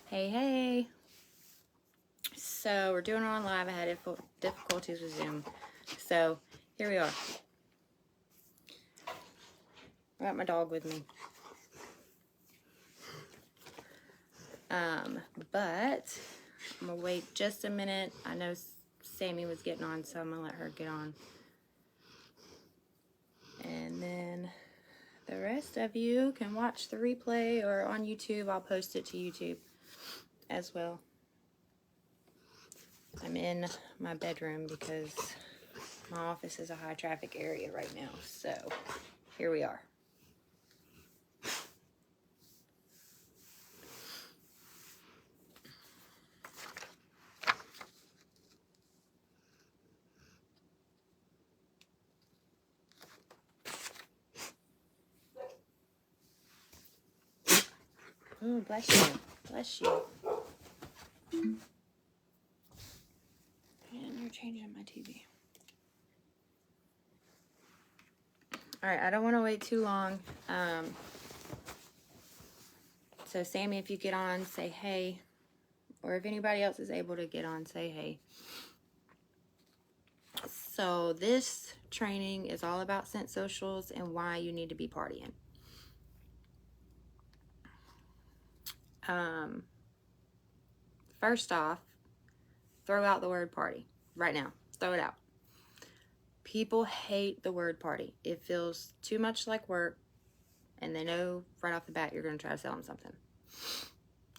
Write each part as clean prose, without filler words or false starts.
Hey, hey. So we're doing it on live. I had difficulties with Zoom. So here we are. I got my dog with me. But I'm gonna wait just a minute. I know Sammy was getting on, so I'm gonna let her get on. And then the rest of you can watch the replay or on YouTube. I'll post it to YouTube as well. I'm in my bedroom because my office is a high traffic area right now. So here we are. Oh, bless you. Bless you. And you're changing my TV. Alright, I don't want to wait too long. So Sammy, if you get on, say hey. Or if anybody else is able to get on, say hey. So this training is all about scent socials and why you need to be partying. First off, throw out the word party right now. Throw it out. People hate the word party. It feels too much like work, and they know right off the bat you're going to try to sell them something.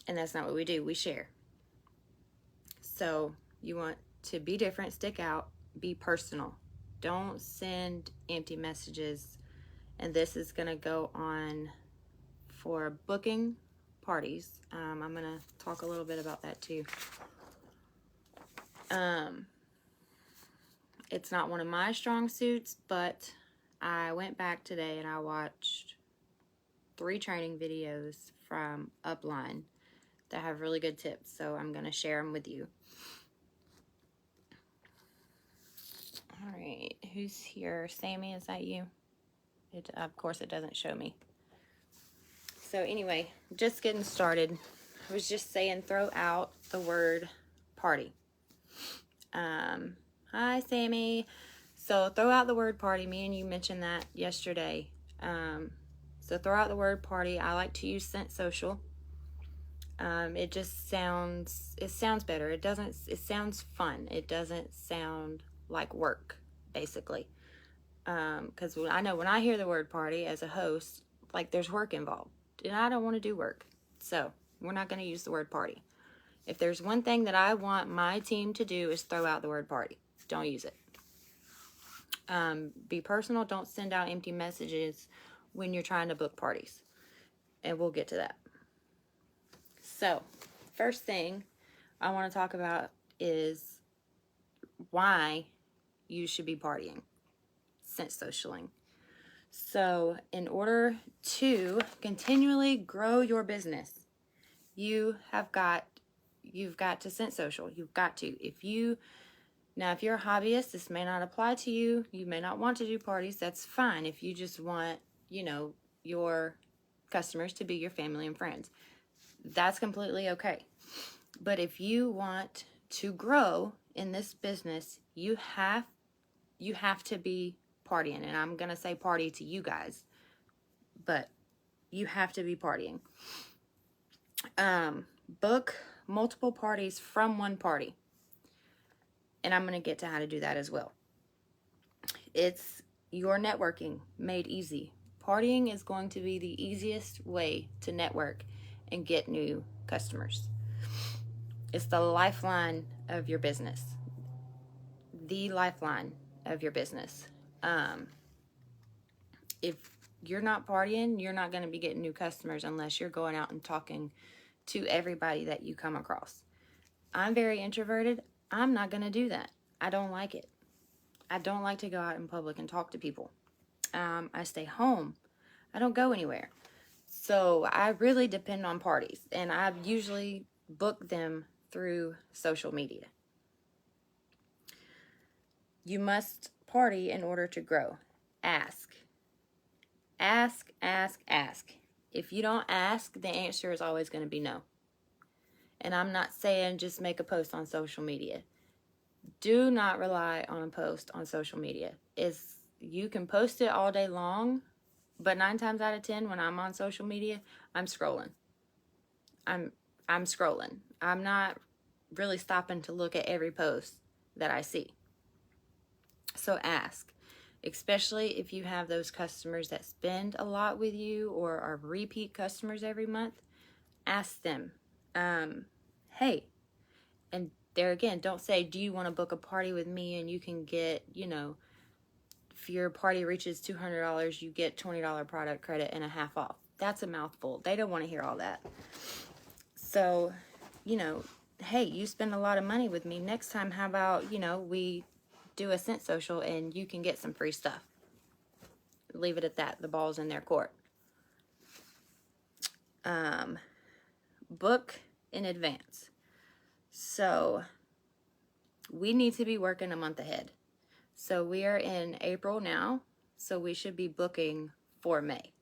And that's not what we do. We share. So you want to be different, stick out, be personal. Don't send empty messages. And this is going to go on for booking parties. I'm going to talk a little bit about that too. It's not one of my strong suits, but I went back today and I watched 3 training videos from Upline that have really good tips. So I'm going to share them with you. All right, who's here? Sammy, is that you? Of course, it doesn't show me. So anyway, just getting started. I was just saying throw out the word party. Hi, Sammy. So throw out the word party. Me and you mentioned that yesterday. So throw out the word party. I like to use Scent Social. It just sounds better. It sounds fun. It doesn't sound like work, basically. Because I know when I hear the word party as a host, like there's work involved. And I don't want to do work. So we're not going to use the word party. If there's one thing that I want my team to do is throw out the word party. Don't use it. Be personal. Don't send out empty messages when you're trying to book parties. And we'll get to that. So, first thing I want to talk about is why you should be partying, scent socialing. So, in order to continually grow your business, you've got to scent social. You've got to. If you're a hobbyist, this may not apply to you. You may not want to do parties. That's fine. If you just want, your customers to be your family and friends, that's completely okay. But if you want to grow in this business, you have to be partying. And I'm going to say party to you guys, but you have to be partying. Book multiple parties from one party. And I'm going to get to how to do that as well. It's your networking made easy. Partying is going to be the easiest way to network and get new customers. It's the lifeline of your business. The lifeline of your business. If you're not partying, you're not going to be getting new customers unless you're going out and talking to everybody that you come across. I'm very introverted. I'm not going to do that. I don't like it. I don't like to go out in public and talk to people. I stay home. I don't go anywhere. So I really depend on parties, and I usually book them through social media. You must party in order to grow. Ask. Ask, ask, ask. If you don't ask, the answer is always going to be no. And I'm not saying just make a post on social media. Do not rely on a post on social media. You can post it all day long, but 9 times out of 10 when I'm on social media, I'm scrolling. I'm scrolling. I'm not really stopping to look at every post that I see. So ask, especially if you have those customers that spend a lot with you or are repeat customers every month, ask them, hey, and there again, don't say, do you want to book a party with me and you can get, if your party reaches $200, you get $20 product credit and a half off. That's a mouthful. They don't want to hear all that. So, hey, you spend a lot of money with me. Next time, how about, we do a scent social and you can get some free stuff. Leave it at that. The ball's in their court. Book in advance. So we need to be working a month ahead. So we are in April now, so we should be booking for May.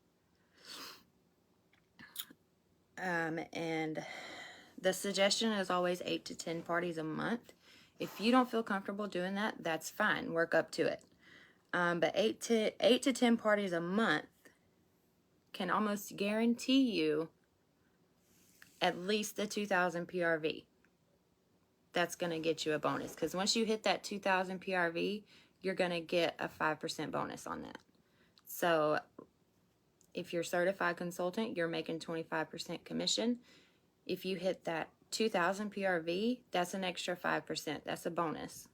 And the suggestion is always 8 to 10 parties a month. If you don't feel comfortable doing that, that's fine. Work up to it. But 8 to 10 parties a month can almost guarantee you at least the 2,000 PRV. That's going to get you a bonus, because once you hit that 2,000 PRV, you're going to get a 5% bonus on that. So if you're a certified consultant, you're making 25% commission. If you hit that 2,000 PRV, that's an extra 5%. That's a bonus.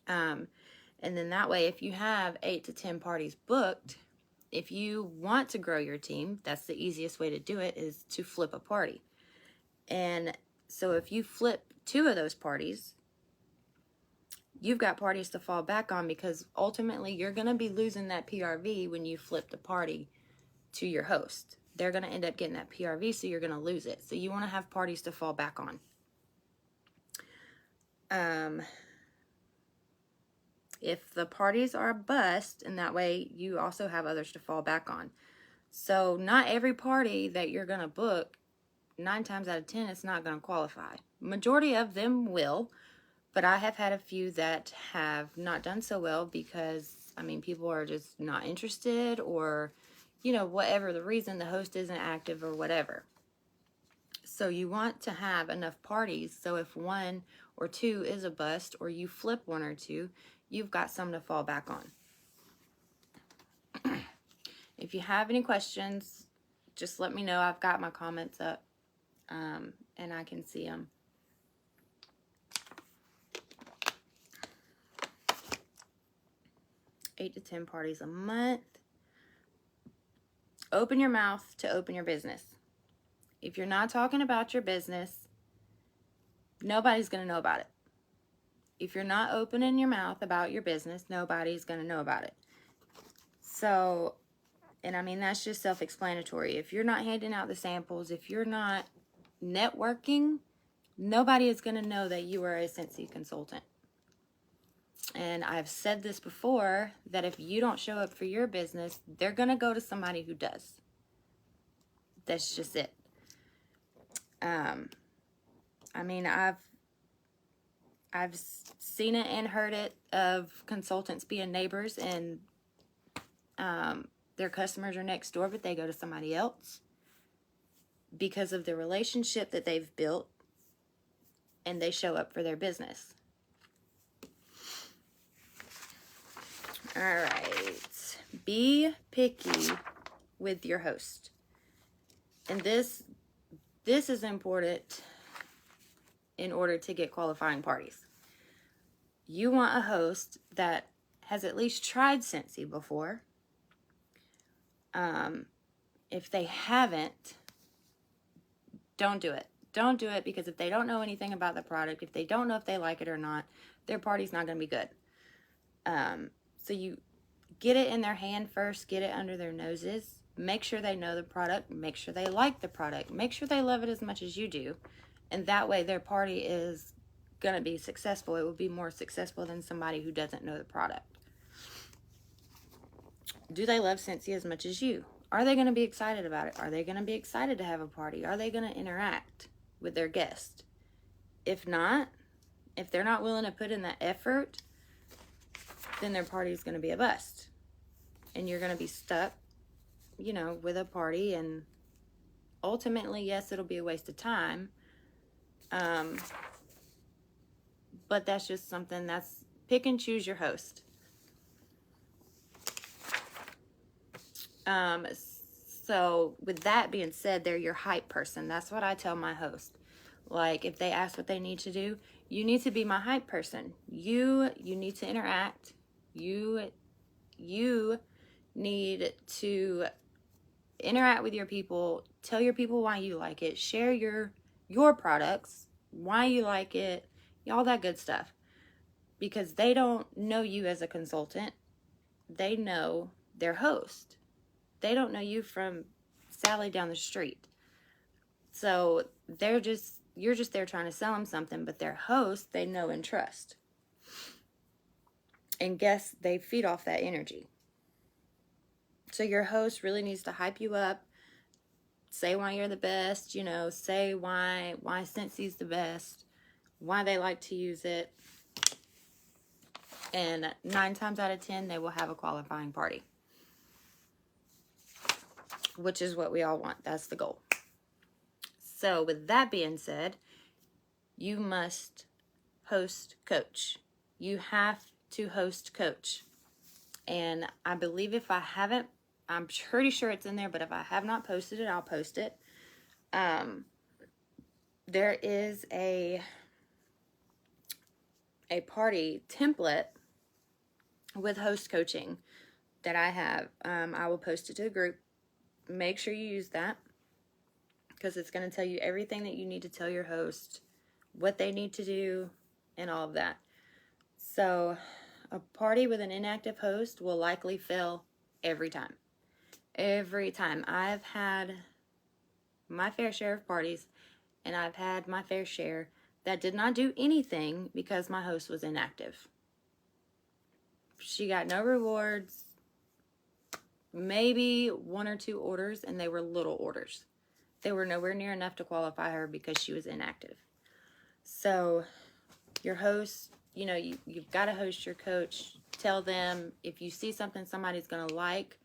And then that way, if you have 8 to 10 parties booked, if you want to grow your team, that's the easiest way to do it, is to flip a party. And so if you flip 2 of those parties, you've got parties to fall back on, because ultimately you're going to be losing that PRV when you flip the party to your host. They're going to end up getting that PRV, so you're going to lose it. So you want to have parties to fall back on. If the parties are a bust, and that way you also have others to fall back on. So not every party that you're going to book, 9 times out of 10, it's not going to qualify. Majority of them will, but I have had a few that have not done so well because, people are just not interested, or, whatever the reason, the host isn't active or whatever. So you want to have enough parties, so if 1 or 2 is a bust, or you flip 1 or 2, you've got some to fall back on. If you have any questions, just let me know. I've got my comments up, and I can see them. Eight to 10 parties a month. Open your mouth to open your business. If you're not talking about your business, nobody's going to know about it. If you're not opening your mouth about your business, nobody's going to know about it. So, and that's just self-explanatory. If you're not handing out the samples, if you're not networking, nobody is going to know that you are a Scentsy consultant. And I've said this before, that if you don't show up for your business, they're going to go to somebody who does. That's just it. I've seen it and heard it of consultants being neighbors, and their customers are next door, but they go to somebody else because of the relationship that they've built, and they show up for their business. All right. Be picky with your host. And this is important in order to get qualifying parties. You want a host that has at least tried Scentsy before. If they haven't, don't do it. Don't do it, because if they don't know anything about the product, if they don't know if they like it or not, their party's not going to be good. So you get it in their hand first, get it under their noses, make sure they know the product, make sure they like the product, make sure they love it as much as you do, and that way their party is going to be successful. It will be more successful than somebody who doesn't know the product. Do they love Scentsy as much as you? Are they going to be excited about it? Are they going to be excited to have a party? Are they going to interact with their guest. If not, if they're not willing to put in that effort, then their party is going to be a bust. And you're going to be stuck, with a party. And ultimately, yes, it'll be a waste of time. But that's just something that's pick and choose your host. So with that being said, they're your hype person. That's what I tell my host. Like, if they ask what they need to do, you need to be my hype person. You need to interact. You need to interact with your people. Tell your people why you like it. Share your products, why you like it, all that good stuff. Because they don't know you as a consultant. They know their host. They don't know you from Sally down the street. So you're just there trying to sell them something, but their host, they know and trust. And guess they feed off that energy. So your host really needs to hype you up, say why you're the best, say why Scentssy's the best, why they like to use it. And 9 times out of 10, they will have a qualifying party. Which is what we all want. That's the goal. So with that being said, you must host coach. You have to host coach. And I believe if I haven't, I'm pretty sure it's in there, but if I have not posted it, I'll post it. There is a party template with host coaching that I have. I will post it to the group. Make sure you use that, because it's going to tell you everything that you need to tell your host, what they need to do, and all of that. So a party with an inactive host will likely fail every time. Every time. I've had my fair share of parties, and I've had my fair share that did not do anything because my host was inactive. She got no rewards, maybe 1 or 2 orders, and they were little orders. They were nowhere near enough to qualify her because she was inactive. So your host, you've got to host your coach. Tell them if you see something somebody's going to like,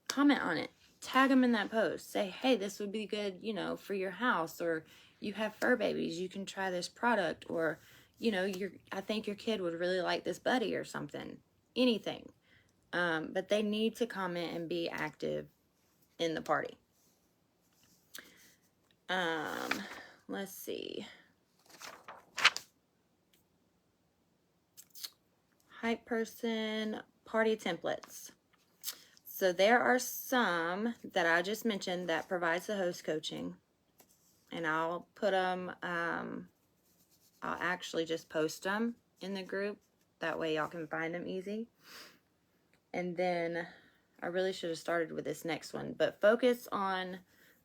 comment on it. Tag them in that post. Say, hey, this would be good, for your house, or you have fur babies, you can try this product, or, I think your kid would really like this buddy or something. Anything. But they need to comment and be active in the party. Let's see. Hype person, party templates. So there are some that I just mentioned that provides the host coaching. And I'll put them, I'll actually just post them in the group. That way y'all can find them easy. And then I really should have started with this next one, but focus on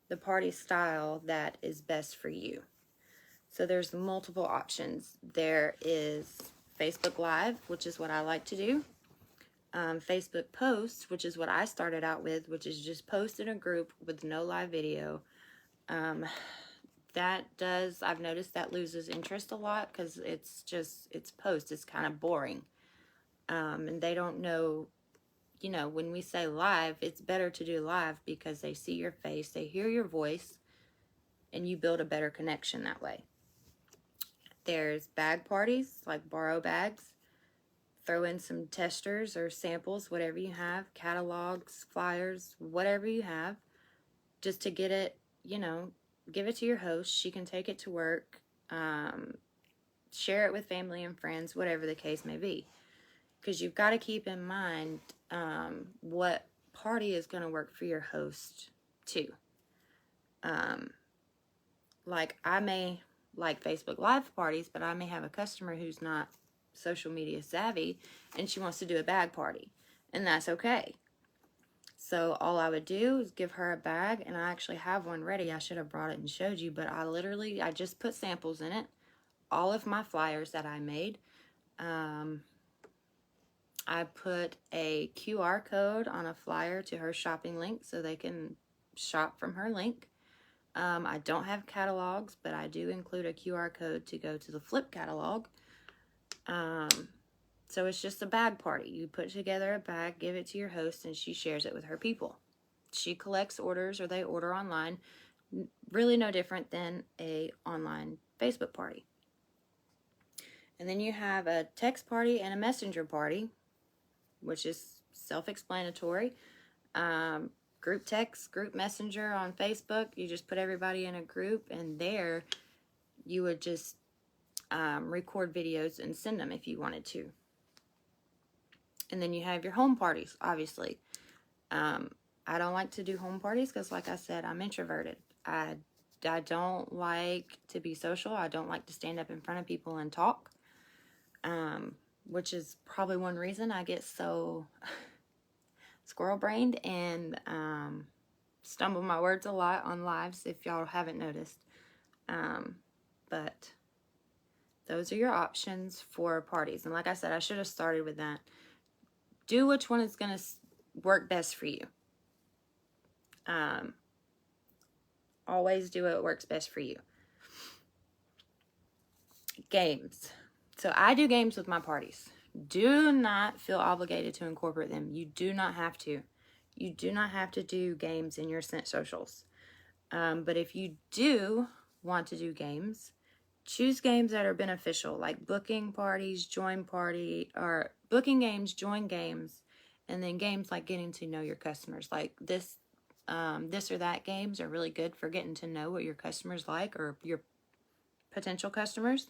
the party style that is best for you. So there's multiple options. There is Facebook Live, which is what I like to do. Facebook Posts, which is what I started out with, which is just post in a group with no live video. I've noticed that loses interest a lot because it's post. It's kind of boring. And they don't know, when we say live, it's better to do live because they see your face, they hear your voice, and you build a better connection that way. There's bag parties, like borrow bags. Throw in some testers or samples, whatever you have, catalogs, flyers, whatever you have, just to get it, give it to your host. She can take it to work, share it with family and friends, whatever the case may be. Because you've got to keep in mind what party is going to work for your host too. Like I may like Facebook Live parties, but I may have a customer who's not social media savvy and she wants to do a bag party, and that's okay. So all I would do is give her a bag, and I actually have one ready. I should have brought it and showed you, but I just put samples in it. All of my flyers that I made, I put a QR code on a flyer to her shopping link so they can shop from her link. I don't have catalogs, but I do include a QR code to go to the flip catalog. So it's just a bag party. You put together a bag, give it to your host, and she shares it with her people. She collects orders, or they order online. Really no different than a online Facebook party. And then you have a text party and a messenger party, which is self-explanatory. Group text, group messenger on Facebook, you just put everybody in a group, and there you would just record videos and send them if you wanted to. And then you have your home parties, obviously. I don't like to do home parties because, like I said, I'm introverted. I don't like to be social. I don't like to stand up in front of people and talk, which is probably one reason I get so squirrel-brained and stumble my words a lot on lives, if y'all haven't noticed. But those are your options for parties. And like I said, I should have started with that. Do which one is going to work best for you. Always do what works best for you. Games. So I do games with my parties. Do not feel obligated to incorporate them. You do not have to. You do not have to do games in your Scent socials. But if you do want to do games, choose games that are beneficial, like booking parties, join party, or booking games, join games, and then games like getting to know your customers. Like this or that games are really good for getting to know what your customers like, or your potential customers.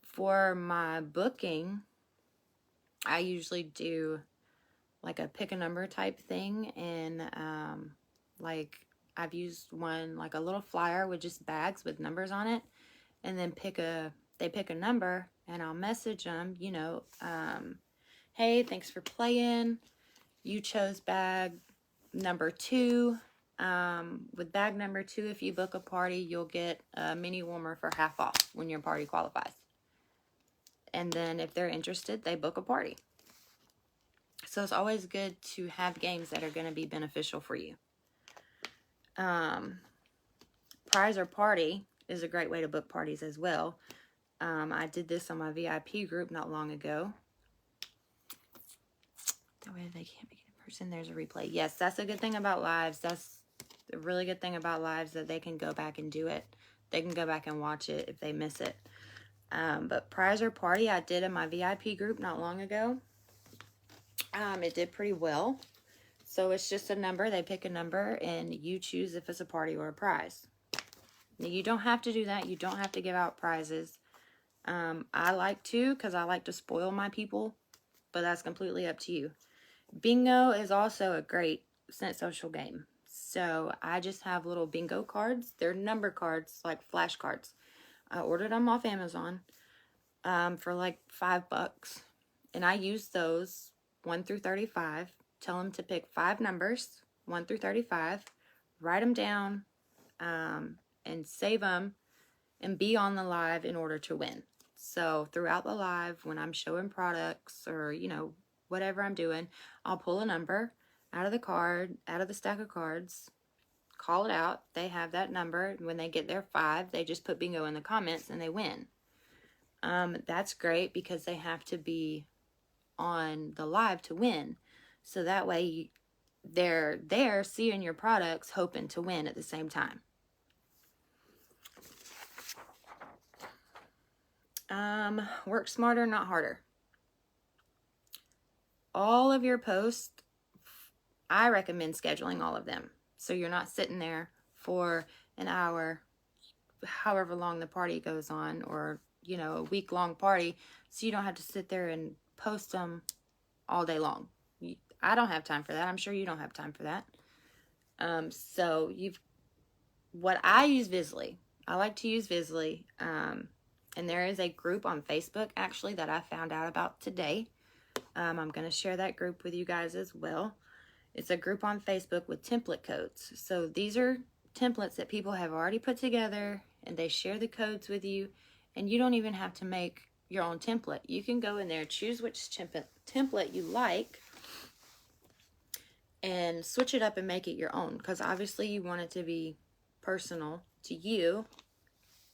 For my booking, I usually do like a pick a number type thing, and like I've used one, like a little flyer with just bags with numbers on it, and then they pick a number, and I'll message them, hey, thanks for playing. You chose bag number 2. With bag number 2, if you book a party, you'll get a mini warmer for half off when your party qualifies. And then if they're interested, they book a party. So it's always good to have games that are going to be beneficial for you. Prize or party is a great way to book parties as well. I did this on my VIP group not long ago. That way they can't make it in person. There's a replay. Yes, that's a good thing about lives. That's a really good thing about lives, that they can go back and do it. They can go back and watch it if they miss it. But prize or party, I did in my VIP group not long ago. It did pretty well. So it's just a number. They pick a number, and you choose if it's a party or a prize. Now, you don't have to do that. You don't have to give out prizes. I like to, because I like to spoil my people, but that's completely up to you. Bingo is also a great Scent social game. So I just have little bingo cards. They're number cards, like flashcards. I ordered them off Amazon for like $5. And I use those 1 through 35. Tell them to pick 5 numbers, 1 through 35. Write them down and save them and be on the live in order to win. So throughout the live, when I'm showing products or, whatever I'm doing, I'll pull a number out of the card, out of the stack of cards, call it out. They have that number. When they get their 5, they just put bingo in the comments and they win. That's great because they have to be on the live to win. So that way they're there seeing your products, hoping to win at the same time. Work smarter, not harder. All of your posts, I recommend scheduling all of them. So you're not sitting there for an hour, however long the party goes on, or, a week-long party, so you don't have to sit there and post them all day long. I don't have time for that. I'm sure you don't have time for that. What I use Visly, I like to use Visly, and there is a group on Facebook, actually, that I found out about today. I'm going to share that group with you guys as well. It's a group on Facebook with template codes. So these are templates that people have already put together, and they share the codes with you, and you don't even have to make your own template. You can go in there, choose which template you like, and switch it up and make it your own, because obviously you want it to be personal to you.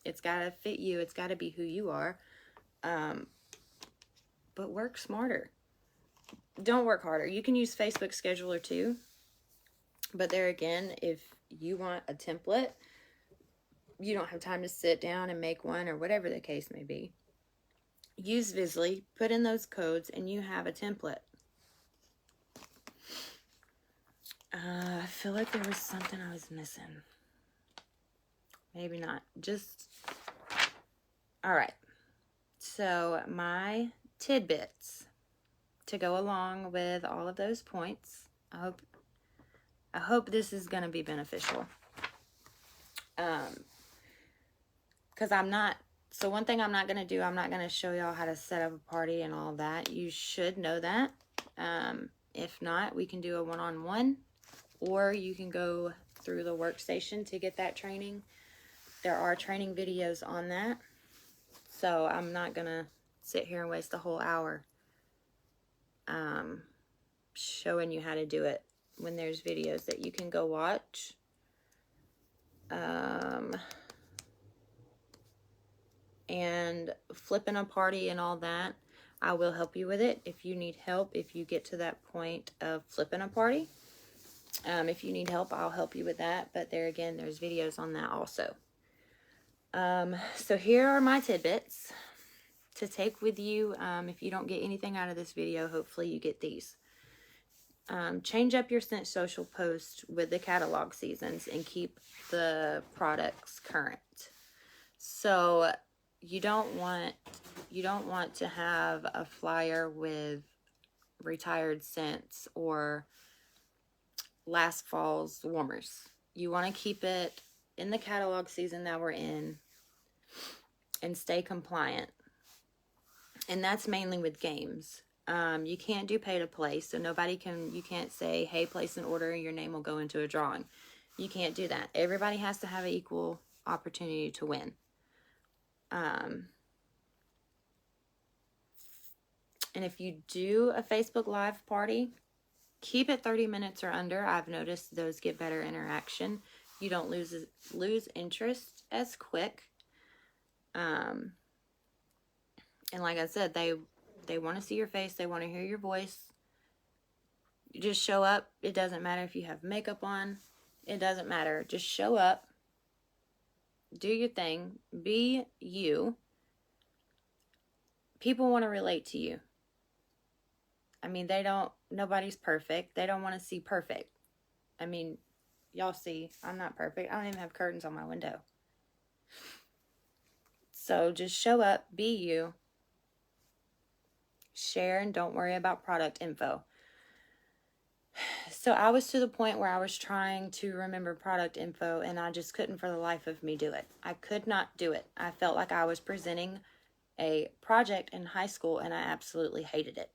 It's got to fit you. It's got to be who you are. But work smarter. Don't work harder. You can use Facebook Scheduler too. But there again, if you want a template, you don't have time to sit down and make one, or whatever the case may be. Use Visly, put in those codes, and you have a template. I feel like there was something I was missing. Maybe not. All right. So my tidbits to go along with all of those points. I hope this is going to be beneficial. Because so one thing I'm not going to do, I'm not going to show y'all how to set up a party and all that. You should know that. If not, we can do a one-on-one, or you can go through the workstation to get that training. There are training videos on that. So I'm not going to sit here and waste a whole hour showing you how to do it when there's videos that you can go watch. And flipping a party and all that, I will help you with it if you need help. If you get to that point of flipping a party, if you need help, I'll help you with that. But there again, there's videos on that also. So here are my tidbits to take with you. If you don't get anything out of this video, hopefully you get these. Change up your Scent Social post with the catalog seasons and keep the products current. So you don't want to have a flyer with retired scents or last fall's warmers. You want to keep it in the catalog season that we're in and stay compliant. And that's mainly with games. You can't do pay to play, so you can't say, hey, place an order and your name will go into a drawing. You can't do that. Everybody has to have an equal opportunity to win. And if you do a Facebook Live party, keep it 30 minutes or under. I've noticed those get better interaction. You don't lose interest as quick. And like I said, they want to see your face. They want to hear your voice. You just show up. It doesn't matter if you have makeup on. It doesn't matter. Just show up. Do your thing. Be you. People want to relate to you. I mean, nobody's perfect. They don't want to see perfect. I mean, y'all see, I'm not perfect. I don't even have curtains on my window. So just show up, be you, share, and don't worry about product info. So I was to the point where I was trying to remember product info, and I just couldn't for the life of me do it. I could not do it. I felt like I was presenting a project in high school, and I absolutely hated it.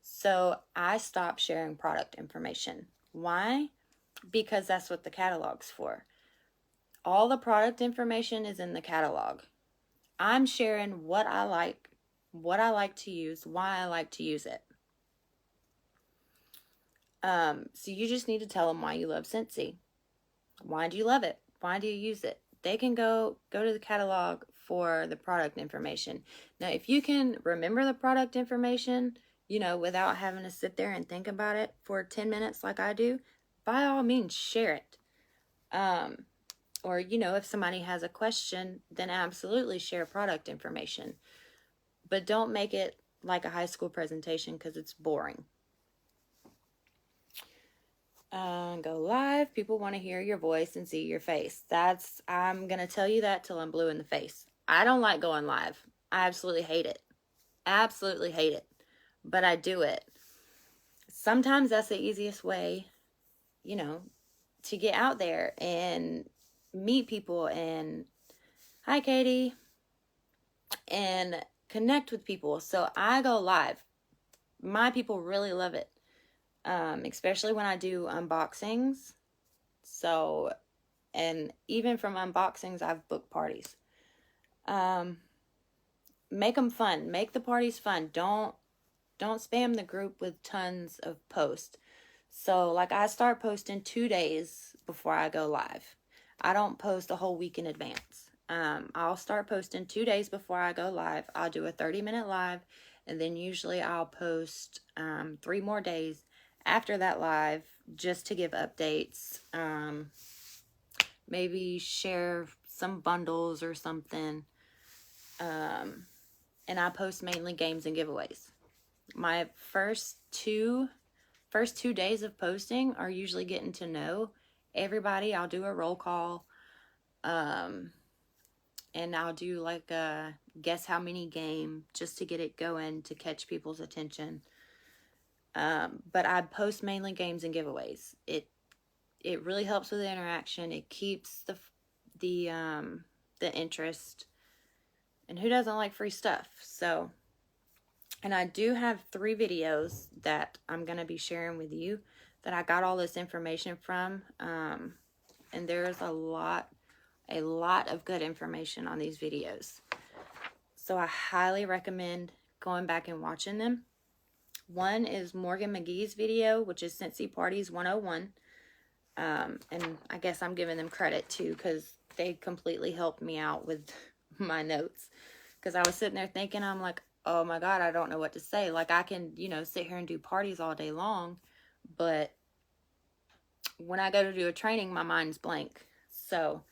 So I stopped sharing product information. Why? Because that's what the catalog's for. All the product information is in the catalog. I'm sharing what I like to use, why I like to use it. So you just need to tell them why you love Scentsy. Why do you love it? Why do you use it? They can go to the catalog for the product information. Now, if you can remember the product information, without having to sit there and think about it for 10 minutes like I do, by all means, share it. Or, if somebody has a question, then absolutely share product information. But don't make it like a high school presentation, because it's boring. Go live. People want to hear your voice and see your face. I'm going to tell you that till I'm blue in the face. I don't like going live. I absolutely hate it. Absolutely hate it. But I do it. Sometimes that's the easiest way, to get out there and meet people and, hi, Katie, and connect with people. So I go live. My people really love it. Especially when I do unboxings. So, and even from unboxings, I've booked parties. Make them fun. Make the parties fun. Don't spam the group with tons of posts. So like I start posting 2 days before I go live. I don't post a whole week in advance. I'll start posting 2 days before I go live. I'll do a 30-minute live, and then usually I'll post 3 more days after that live just to give updates. Maybe share some bundles or something. And I post mainly games and giveaways. My first two days of posting are usually getting to know everybody. I'll do a roll call. And I'll do like a guess how many game just to get it going, to catch people's attention. But I post mainly games and giveaways. It really helps with the interaction. It keeps the interest. And who doesn't like free stuff? So, and I do have 3 videos that I'm going to be sharing with you that I got all this information from. And there's a lot of good information on these videos. So I highly recommend going back and watching them. One is Morgan McGee's video, which is Cincy Parties 101. And I guess I'm giving them credit too, because they completely helped me out with my notes. Because I was sitting there thinking, I'm like, oh my God, I don't know what to say. Like I can, sit here and do parties all day long, but when I go to do a training, my mind's blank. So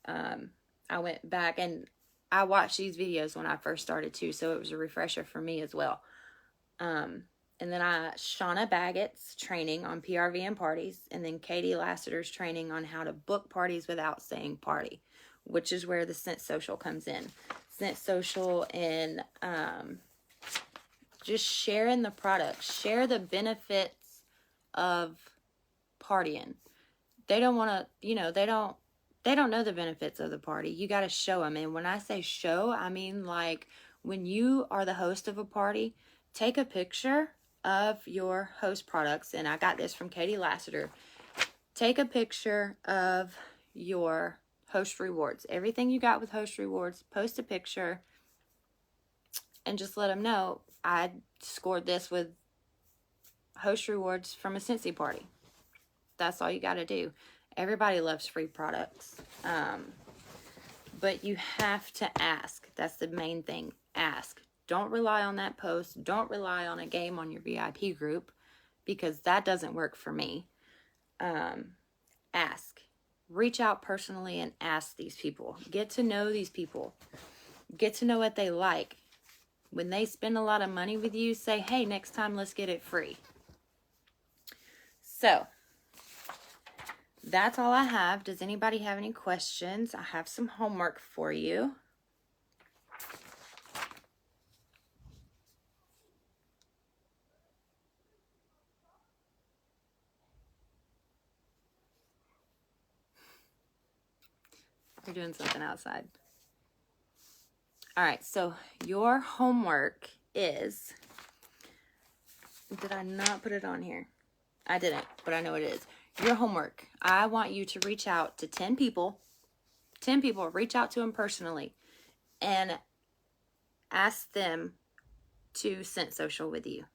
I went back and I watched these videos when I first started too, so it was a refresher for me as well. And then Shauna Baggett's training on PRV and parties, and then Katie Lassiter's training on how to book parties without saying party, which is where the Scent Social comes in. Scent Social and just sharing the product, share the benefits of partying. They don't want to, they don't know the benefits of the party. You got to show them. And when I say show, I mean like when you are the host of a party, take a picture of your host products. And I got this from Katie Lassiter. Take a picture of your host rewards. Everything you got with host rewards, post a picture and just let them know I scored this with host rewards from a Cincy party. That's all you got to do. Everybody loves free products. But you have to ask. That's the main thing. Ask. Don't rely on that post. Don't rely on a game on your VIP group, because that doesn't work for me. Ask. Reach out personally and ask these people. Get to know these people. Get to know what they like. When they spend a lot of money with you, say, hey, next time let's get it free. So, that's all I have. Does anybody have any questions? I have some homework for you. You're doing something outside. All right, so your homework is, did I not put it on here? I didn't, but I know it is. Your homework, I want you to reach out to 10 people. 10 people, reach out to them personally and ask them to Scent Social with you.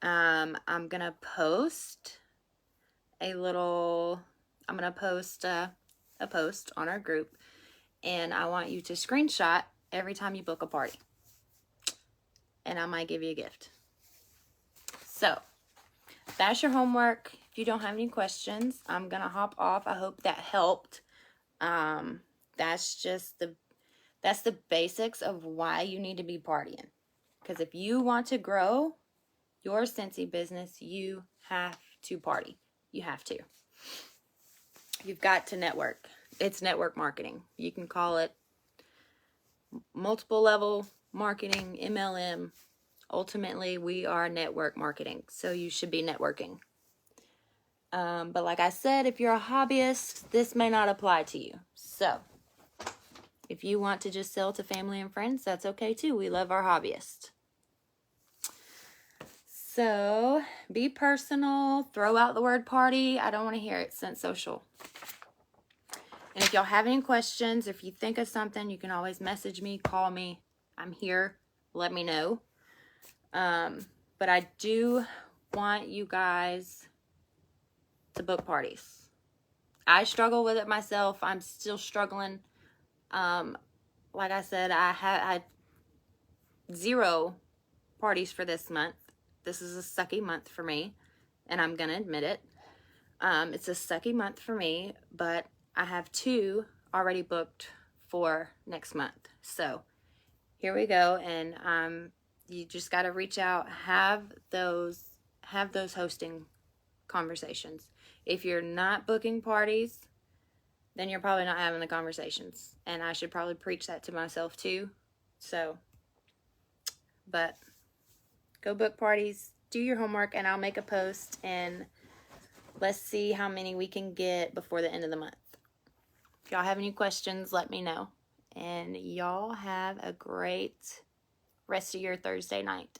I'm going to post a post on our group, and I want you to screenshot every time you book a party. And I might give you a gift. So, that's your homework. If you don't have any questions, I'm going to hop off. I hope that helped. That's the basics of why you need to be partying. Because if you want to grow your Scentsy business, you have to party. You have to. You've got to network. It's network marketing. You can call it multiple level marketing, MLM. Ultimately, we are network marketing, so you should be networking. But like I said, if you're a hobbyist, this may not apply to you. So, if you want to just sell to family and friends, that's okay too. We love our hobbyists. So, be personal. Throw out the word party. I don't want to hear it. Scent Social. And if y'all have any questions, if you think of something, you can always message me, call me. I'm here. Let me know. But I do want you guys to book parties. I struggle with it myself. I'm still struggling. Like I said, I had 0 parties for this month. This is a sucky month for me, and I'm gonna admit it. It's a sucky month for me, but I have 2 already booked for next month. So here we go, and you just got to reach out, have those hosting conversations. If you're not booking parties, then you're probably not having the conversations, and I should probably preach that to myself too. So, but go book parties, do your homework, and I'll make a post, and let's see how many we can get before the end of the month. If y'all have any questions, let me know. And y'all have a great rest of your Thursday night.